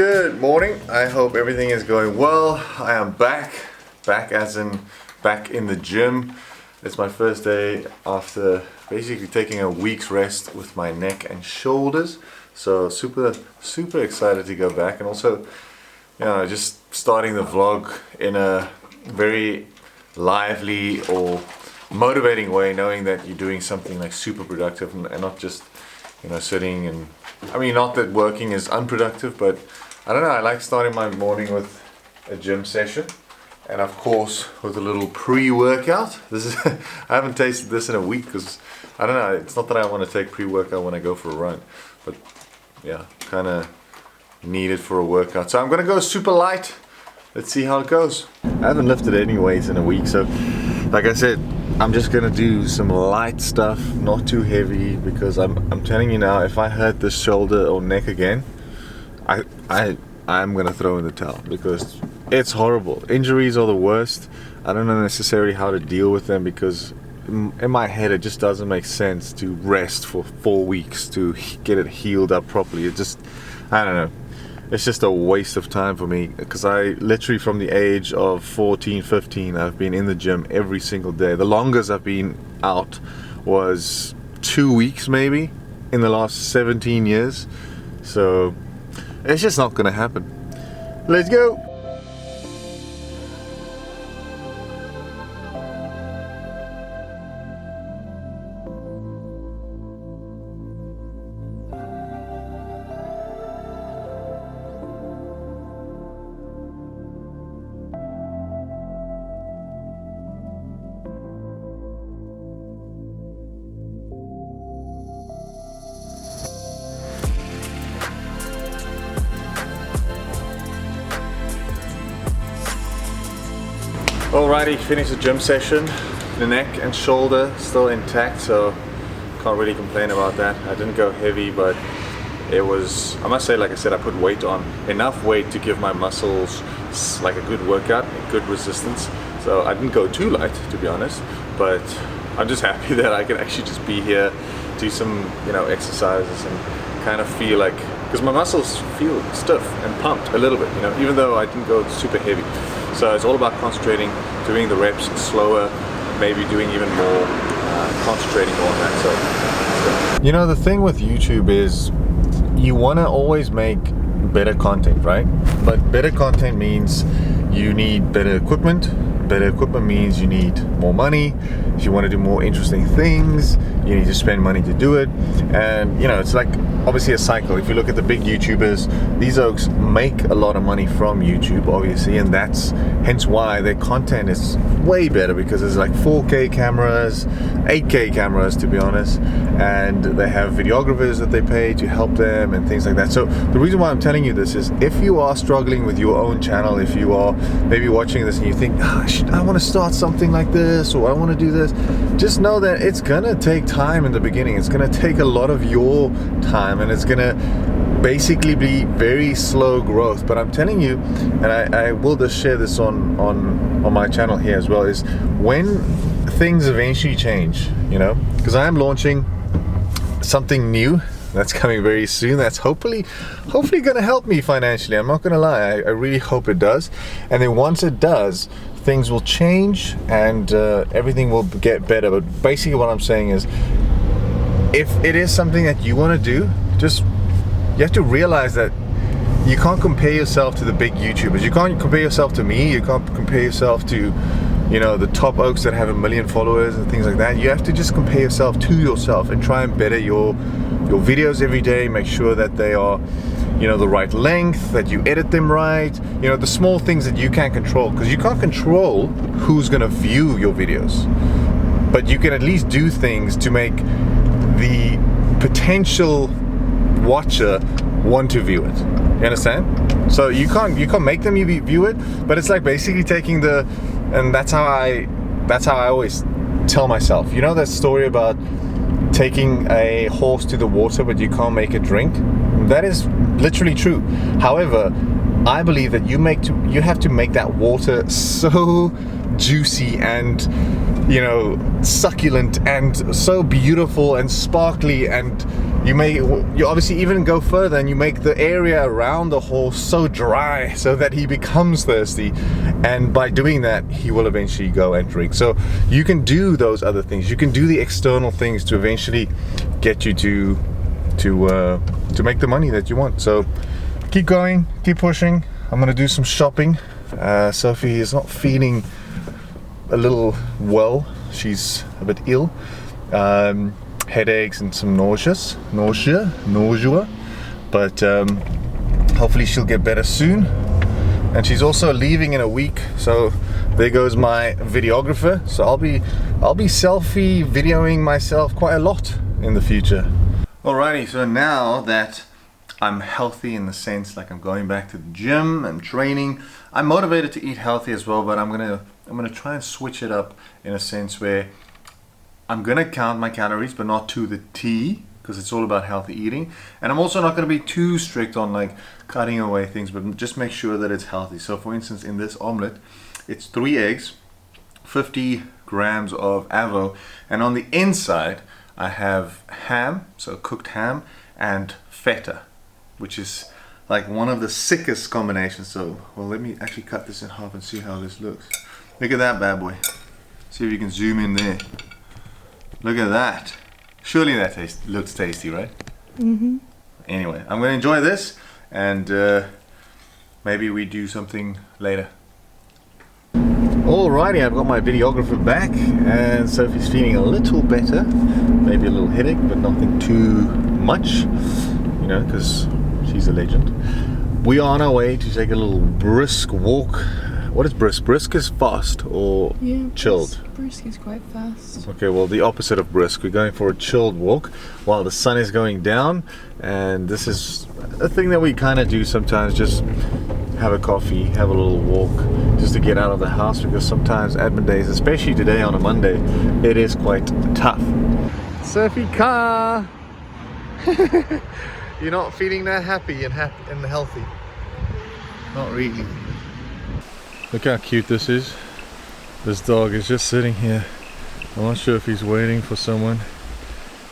Good morning. I hope everything is going well. I am back as in back in the gym. It's my first day after basically taking a week's rest with my neck and shoulders. So super excited to go back, and also, just starting the vlog in a very lively or motivating way, knowing that you're doing something like super productive and not just sitting. And I mean, not that working is unproductive, but I don't know, I like starting my morning with a gym session, and of course with a little pre-workout. This is I haven't tasted this in a week because I don't know, it's not that I want to take pre-workout when I go for a run, but yeah, kind of need it for a workout. So I'm gonna go super light. Let's see how it goes. I haven't lifted any weights in a week, so like I said, I'm just gonna do some light stuff, not too heavy, because I'm telling you now, if I hurt this shoulder or neck again, I'm gonna throw in the towel, because it's horrible. Injuries are the worst. I don't know necessarily how to deal with them, because in my head it just doesn't make sense to rest for 4 weeks to get it healed up properly. It just, I don't know, it's just a waste of time for me, because I literally, from the age of 14, 15, I've been in the gym every single day. The longest I've been out was 2 weeks maybe in the last 17 years. So it's just not gonna happen. Let's go. Alrighty, finished the gym session. The neck and shoulder still intact, so can't really complain about that. I didn't go heavy, but it was, I must say, like I said, I put weight on, enough weight to give my muscles like a good workout, a good resistance. So I didn't go too light, to be honest, but I'm just happy that I can actually just be here, do some exercises, and kind of feel like, because my muscles feel stiff and pumped a little bit, even though I didn't go super heavy. So it's all about concentrating, doing the reps slower, maybe doing even more, concentrating on that. So the thing with YouTube is you want to always make better content, right? But better content means you need better equipment. Better equipment means you need more money. If you want to do more interesting things, you need to spend money to do it. And it's like obviously a cycle. If you look at the big YouTubers, these oaks make a lot of money from YouTube, obviously, and that's hence why their content is way better, because there's like 4K cameras, 8K cameras, to be honest, and they have videographers that they pay to help them and things like that. So the reason why I'm telling you this is, if you are struggling with your own channel, if you are maybe watching this and you think, I want to start something like this, or I want to do this, just know that it's gonna take time in the beginning. It's gonna take a lot of your time, and it's gonna basically be very slow growth. But I'm telling you, and I will just share this on my channel here as well, is when things eventually change, because I am launching something new that's coming very soon, that's hopefully going to help me financially. I'm not going to lie, I really hope it does. And then once it does, things will change and everything will get better. But basically what I'm saying is, if it is something that you want to do, you have to realize that you can't compare yourself to the big YouTubers. You can't compare yourself to me. You can't compare yourself to the top oaks that have 1 million followers and things like that. You have to just compare yourself to yourself and try and better your videos every day. Make sure that they are the right length, that you edit them right, the small things that you can't control, because you can't control who's gonna view your videos, but you can at least do things to make the potential watcher want to view it. You understand? So you can't make them view it, but it's like basically taking and that's how I always tell myself, that story about taking a horse to the water but you can't make it drink? That is literally true. However, I believe that you have to make that water so juicy and you know, succulent and so beautiful and sparkly, and you obviously even go further and you make the area around the horse so dry so that he becomes thirsty, and by doing that he will eventually go and drink. So you can do those other things, you can do the external things to eventually get you to make the money that you want. So keep going, keep pushing. I'm gonna do some shopping. Sophie is not feeling a little well, she's a bit ill, headaches and some nausea, but hopefully she'll get better soon. And she's also leaving in a week, so there goes my videographer. So I'll be selfie videoing myself quite a lot in the future. Alrighty, so now that I'm healthy in the sense like I'm going back to the gym and training, I'm motivated to eat healthy as well, but I'm gonna try and switch it up in a sense where I'm gonna count my calories, but not to the T, because it's all about healthy eating. And I'm also not gonna be too strict on like cutting away things, but just make sure that it's healthy. So for instance, in this omelet, it's 3 eggs, 50 grams of avo, and on the inside I have ham, so cooked ham, and feta, which is like one of the sickest combinations. So, well, let me actually cut this in half and see how this looks. Look at that bad boy. See if you can zoom in there. Look at that. Surely that looks tasty, right? Mm-hmm. Anyway, I'm gonna enjoy this, and maybe we do something later. Alrighty, I've got my videographer back, and Sophie's feeling a little better. Maybe a little headache, but nothing too much, you know, because she's a legend. We are on our way to take a little brisk walk. What is brisk? Brisk is fast or chilled? Brisk is quite fast. Okay, well, the opposite of brisk. We're going for a chilled walk while the sun is going down, and this is a thing that we kind of do sometimes, just have a coffee, have a little walk, just to get out of the house, because sometimes admin days, especially today on a Monday, it is quite tough. Sophie car! You're not feeling that happy and healthy? Not really. Look how cute this is. This dog is just sitting here. I'm not sure if he's waiting for someone,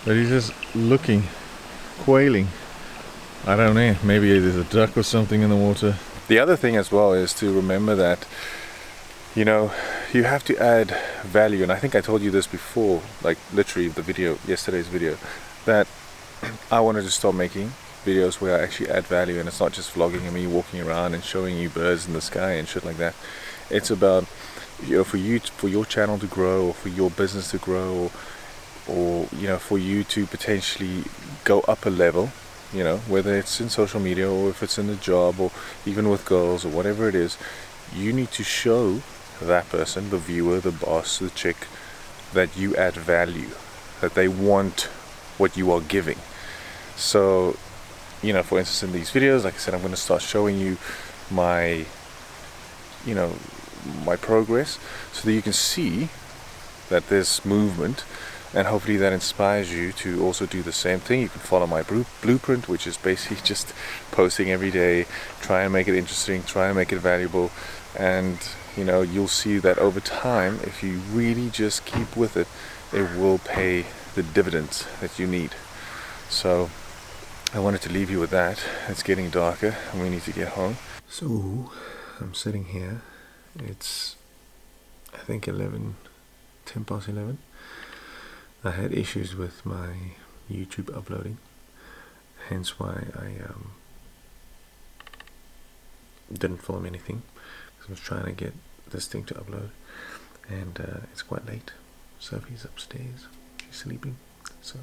but he's just looking, quailing. I don't know, maybe there's a duck or something in the water. The other thing as well is to remember that, you know, you have to add value. And I think I told you this before, like literally the video, yesterday's video, that I wanted to stop making videos where I actually add value, and it's not just vlogging and me walking around and showing you birds in the sky and shit like that. It's about, you know, for your channel to grow, or for your business to grow, or you know, for you to potentially go up a level, you know, whether it's in social media or if it's in a job or even with girls or whatever it is. You need to show that person, the viewer, the boss, the chick, that you add value, that they want what you are giving. So, you know, for instance, in these videos, like I said, I'm going to start showing you my, you know, my progress, so that you can see that there's movement, and hopefully that inspires you to also do the same thing. You can follow my blueprint, which is basically just posting every day, try and make it interesting, try and make it valuable, and you know, you'll see that over time, if you really just keep with it, it will pay the dividends that you need. So I wanted to leave you with that. It's getting darker and we need to get home. So I'm sitting here. It's, I think, 10 past 11. I had issues with my YouTube uploading, hence why I didn't film anything, because I was trying to get this thing to upload, and it's quite late. Sophie's upstairs, she's sleeping, so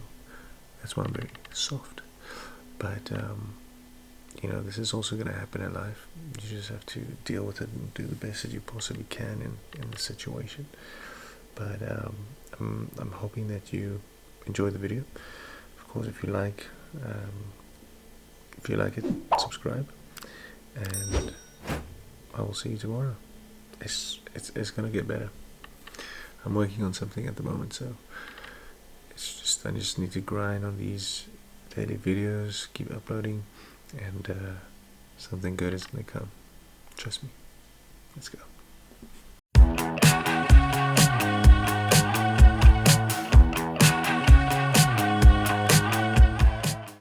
that's why I'm very soft. But you know, this is also going to happen in life. You just have to deal with it and do the best that you possibly can in the situation. But I'm hoping that you enjoy the video. Of course, if you like it, subscribe, and I will see you tomorrow. It's gonna get better. I'm working on something at the moment, so I just need to grind on these daily videos, keep uploading, and something good is gonna come. Trust me. Let's go.